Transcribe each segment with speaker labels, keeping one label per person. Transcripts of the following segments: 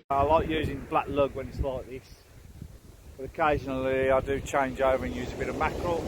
Speaker 1: I like using black lug when it's like this, but occasionally I do change over and use a bit of mackerel,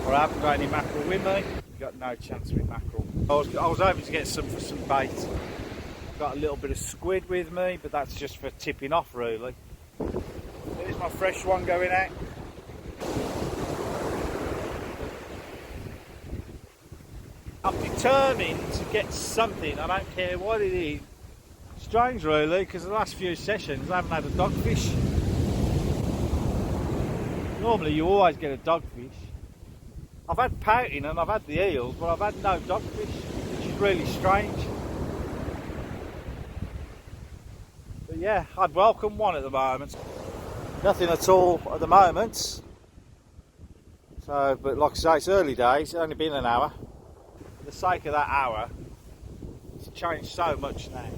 Speaker 1: or I haven't got any mackerel with me. Got no chance with mackerel. I was hoping to get some for some bait. I've got a little bit of squid with me, but that's just for tipping off really. There's my fresh one going out. I'm determined to get something, I don't care what it is. Strange really, because the last few sessions I haven't had a dogfish. Normally you always get a dogfish. I've had pouting and I've had the eels, but I've had no dogfish, which is really strange. But yeah, I'd welcome one at the moment. Nothing at all at the moment. So, but like I say, it's early days, it's only been an hour. For the sake of that hour, it's changed so much now.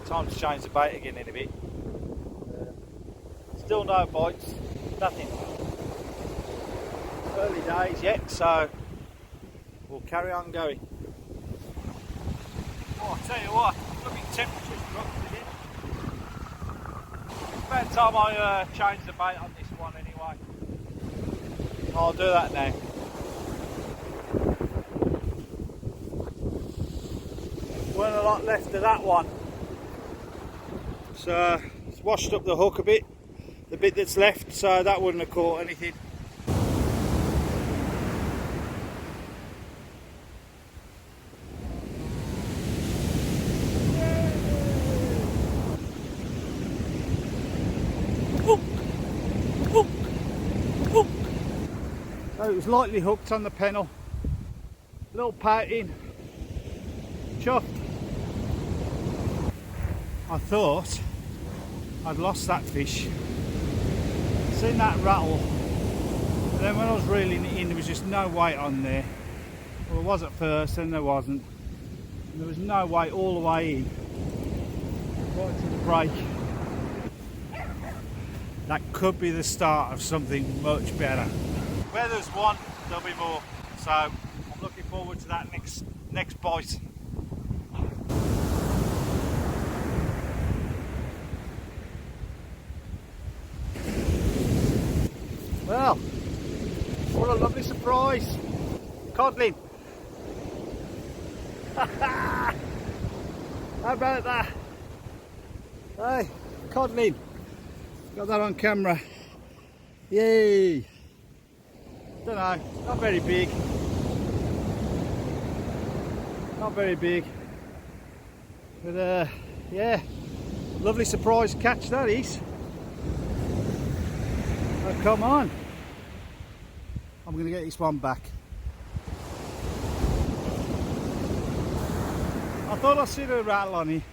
Speaker 1: Time to change the bait again in a bit. Still no bites, nothing. Early days yet, so we'll carry on going. Oh, I'll tell you what, look at the temperature's dropped again. It's about time I change the bait on this one anyway. I'll do that now. Weren't a lot left of that one. So it's washed up the hook a bit, the bit that's left, so that wouldn't have caught anything. So it was lightly hooked on the pennel, little pouting, chuffed. I thought I'd lost that fish, seen that rattle, and then when I was reeling it in there was just no weight on there. Well, there was at first, then there wasn't, and there was no weight all the way in, right to the break. That could be the start of something much better. Where there's one, there'll be more, so I'm looking forward to that next bite. Well, what a lovely surprise. Codling. How about that? Hey, codling. Got that on camera. Yay. Don't know, not very big. Not very big. But yeah, lovely surprise catch that is. Oh, come on. I'm going to get this one back. I thought I seen a rattle on it. And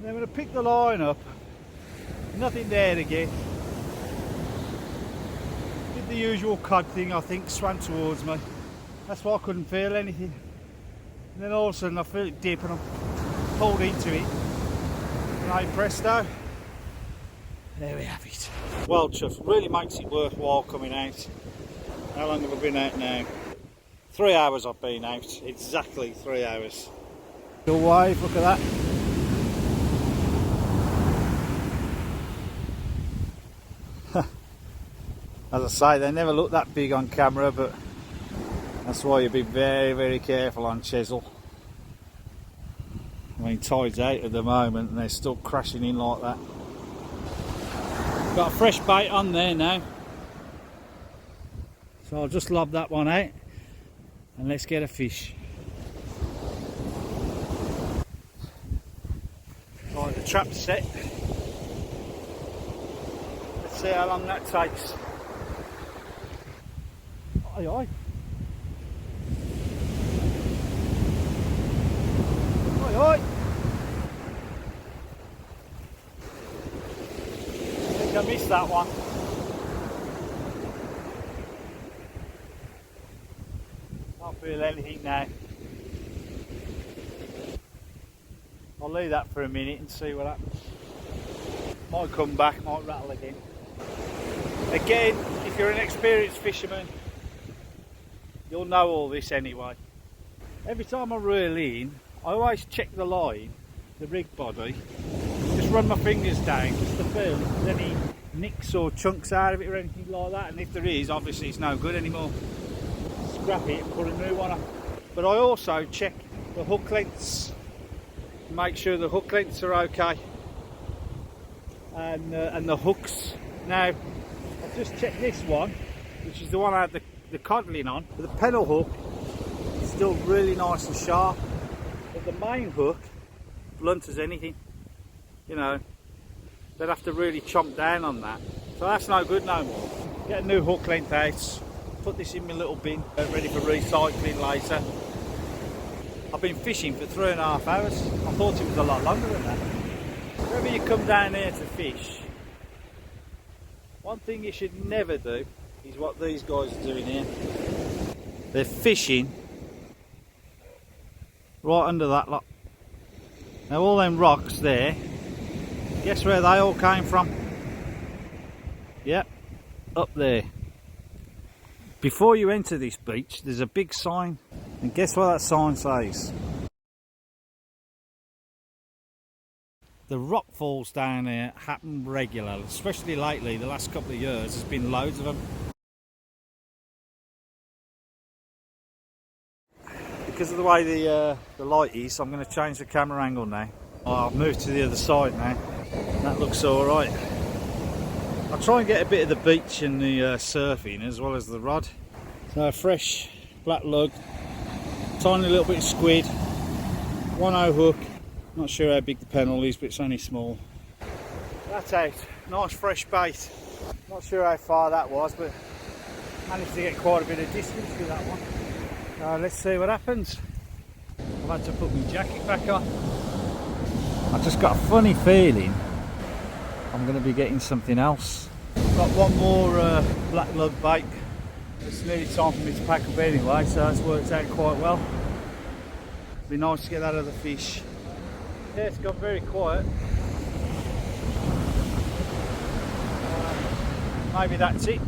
Speaker 1: then when I picked the line up, nothing there again. Did the usual cod thing, I think, swam towards me. That's why I couldn't feel anything. And then all of a sudden I feel it dip and I pulled into it. And I presto. There we have it. Well, chuff, really makes it worthwhile coming out. How long have I been out now? 3 hours I've been out, exactly 3 hours. Still wave, look at that. As I say, they never look that big on camera, but that's why you be very, very careful on chisel. I mean, tide's out at the moment and they're still crashing in like that. Got a fresh bait on there now, so I'll just lob that one out and let's get a fish. Right, the trap's set. Let's see how long that takes. Aye aye. Aye aye. I missed that one. Can't feel anything now. I'll leave that for a minute and see what happens. Might come back, might rattle again. Again, if you're an experienced fisherman, You'll know all this anyway. Every time I reel in, I always check the line, the rig body, just run my fingers down just to feel if there's any nicks or chunks out of it or anything like that, and if there is, obviously it's no good anymore. Scrap it and put a new one on. But I also check the hook lengths, make sure the hook lengths are okay, and the hooks. Now I've just checked this one, which is the one I had the Codling on, but the pedal hook is still really nice and sharp, but the main hook blunt as anything. You know, they'd have to really chomp down on that, so that's no good no more. Get a new hook length out, put this in my little bin, ready for recycling later. I've been fishing for 3.5 hours. I thought it was a lot longer than that. Whenever you come down here to fish, one thing you should never do is what these guys are doing here. They're fishing right under that lot. Now all them rocks there, guess where they all came from? Yep, up there. Before you enter this beach, there's a big sign, and guess what that sign says? The rock falls down here happen regularly, especially lately. The last couple of years, there's been loads of them. Because of the way the light is, I'm going to change the camera angle now. I'll move to the other side now. That looks alright. I'll try and get a bit of the beach and the surfing as well as the rod. So a fresh black lug, tiny little bit of squid, 1/0 hook. Not sure how big the pennel is, but it's only small. That's out. Nice fresh bait. Not sure how far that was, but managed to get quite a bit of distance with that one. So let's see what happens. I've had to put my jacket back on. I've just got a funny feeling I'm going to be getting something else. Got one more black lug bait. It's nearly time for me to pack up anyway, so that's worked out quite well. Be nice to get that other fish. Yeah, it's gone very quiet. Maybe that's it.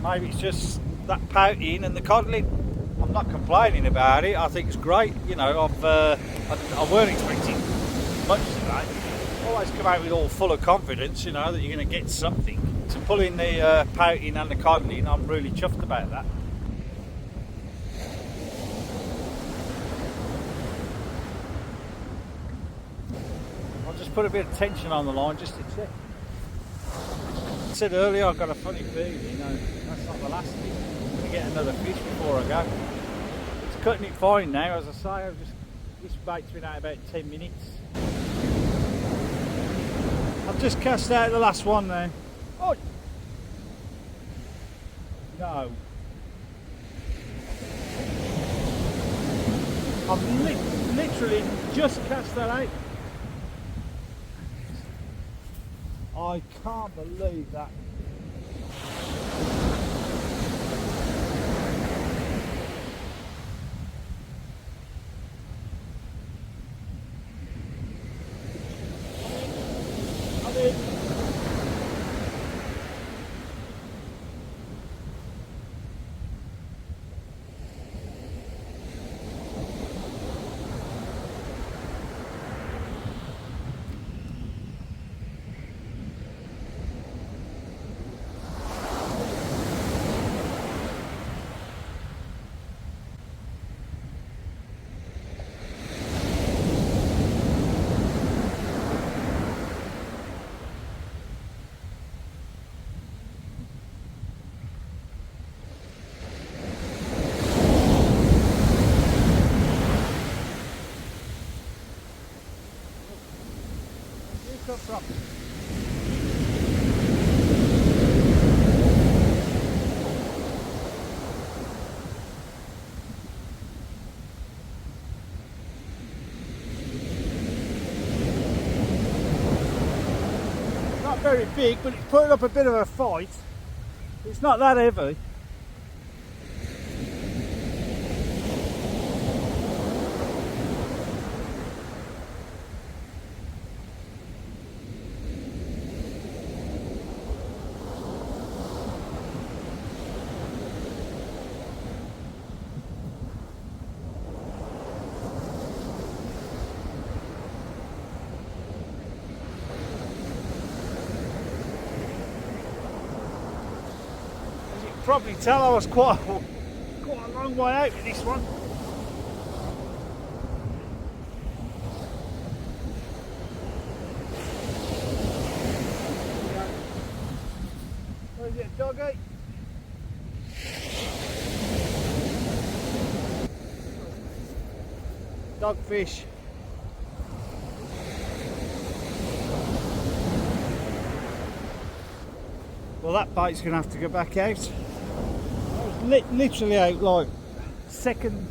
Speaker 1: Maybe it's just that pouting and the codling. I'm not complaining about it. I think it's great. You know, I weren't expecting much today. Always come out with all full of confidence, you know, that you're going to get something. So pulling the pouting and the codling, I'm really chuffed about that. I'll just put a bit of tension on the line just to check. I said earlier I've got a funny feeling, you know, that's not the last thing. I'm going to get another fish before I go. It's cutting it fine now, as I say. This bait's been out about 10 minutes. I've just cast out the last one now. Oh! No. I've literally just cast that out. I can't believe that. From. Not very big, but it's putting up a bit of a fight. It's not that heavy. probably tell I was quite a long way out with this one. Where's it, doggy? Dogfish. Well, that bait's going to have to go back out. I was literally out like second